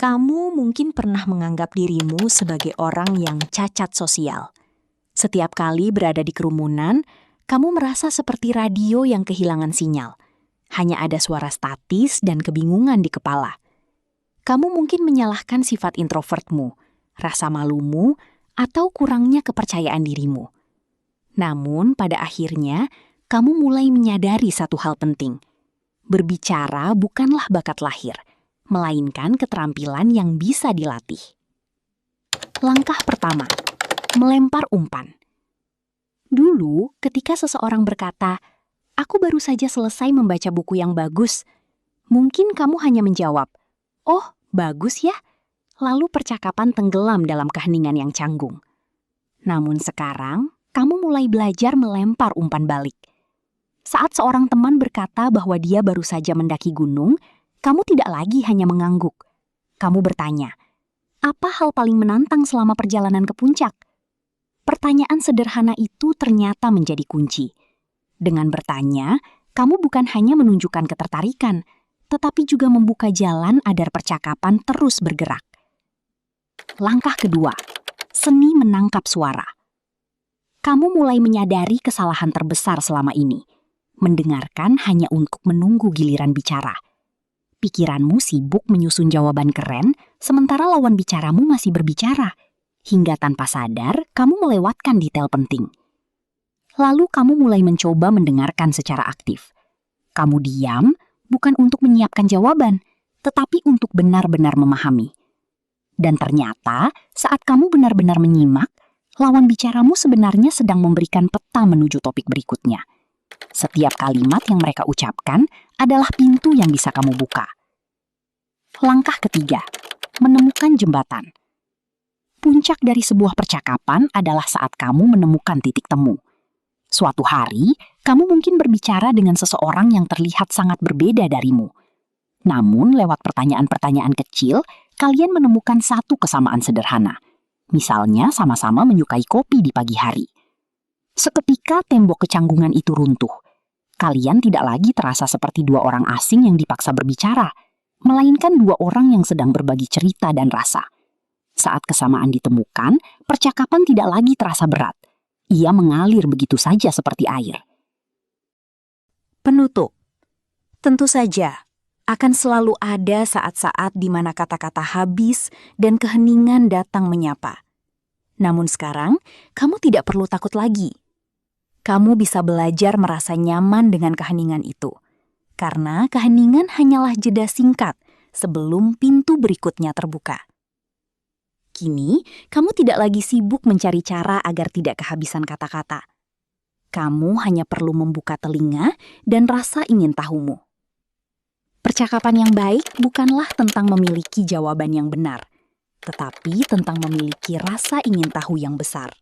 Kamu mungkin pernah menganggap dirimu sebagai orang yang cacat sosial. Setiap kali berada di kerumunan, kamu merasa seperti radio yang kehilangan sinyal. Hanya ada suara statis dan kebingungan di kepala. Kamu mungkin menyalahkan sifat introvertmu, rasa malumu, atau kurangnya kepercayaan dirimu. Namun pada akhirnya, kamu mulai menyadari satu hal penting. Berbicara bukanlah bakat lahir, melainkan keterampilan yang bisa dilatih. Langkah pertama, melempar umpan. Dulu, ketika seseorang berkata, "Aku baru saja selesai membaca buku yang bagus," mungkin kamu hanya menjawab, "Oh, bagus ya." Lalu percakapan tenggelam dalam keheningan yang canggung. Namun sekarang, kamu mulai belajar melempar umpan balik. Saat seorang teman berkata bahwa dia baru saja mendaki gunung, kamu tidak lagi hanya mengangguk. Kamu bertanya, apa hal paling menantang selama perjalanan ke puncak? Pertanyaan sederhana itu ternyata menjadi kunci. Dengan bertanya, kamu bukan hanya menunjukkan ketertarikan, tetapi juga membuka jalan agar percakapan terus bergerak. Langkah kedua, seni menangkap suara. Kamu mulai menyadari kesalahan terbesar selama ini. Mendengarkan hanya untuk menunggu giliran bicara. Pikiranmu sibuk menyusun jawaban keren, sementara lawan bicaramu masih berbicara. Hingga tanpa sadar, kamu melewatkan detail penting. Lalu kamu mulai mencoba mendengarkan secara aktif. Kamu diam, bukan untuk menyiapkan jawaban, tetapi untuk benar-benar memahami. Dan ternyata, saat kamu benar-benar menyimak, lawan bicaramu sebenarnya sedang memberikan peta menuju topik berikutnya. Setiap kalimat yang mereka ucapkan adalah pintu yang bisa kamu buka. Langkah ketiga, menemukan jembatan. Puncak dari sebuah percakapan adalah saat kamu menemukan titik temu. Suatu hari, kamu mungkin berbicara dengan seseorang yang terlihat sangat berbeda darimu. Namun, lewat pertanyaan-pertanyaan kecil, kalian menemukan satu kesamaan sederhana. Misalnya, sama-sama menyukai kopi di pagi hari. Seketika tembok kecanggungan itu runtuh. Kalian tidak lagi terasa seperti dua orang asing yang dipaksa berbicara, melainkan dua orang yang sedang berbagi cerita dan rasa. Saat kesamaan ditemukan, percakapan tidak lagi terasa berat. Ia mengalir begitu saja seperti air. Penutup. Tentu saja, akan selalu ada saat-saat di mana kata-kata habis dan keheningan datang menyapa. Namun sekarang, kamu tidak perlu takut lagi. Kamu bisa belajar merasa nyaman dengan keheningan itu. Karena keheningan hanyalah jeda singkat sebelum pintu berikutnya terbuka. Kini, kamu tidak lagi sibuk mencari cara agar tidak kehabisan kata-kata. Kamu hanya perlu membuka telinga dan rasa ingin tahumu. Percakapan yang baik bukanlah tentang memiliki jawaban yang benar, tetapi tentang memiliki rasa ingin tahu yang besar.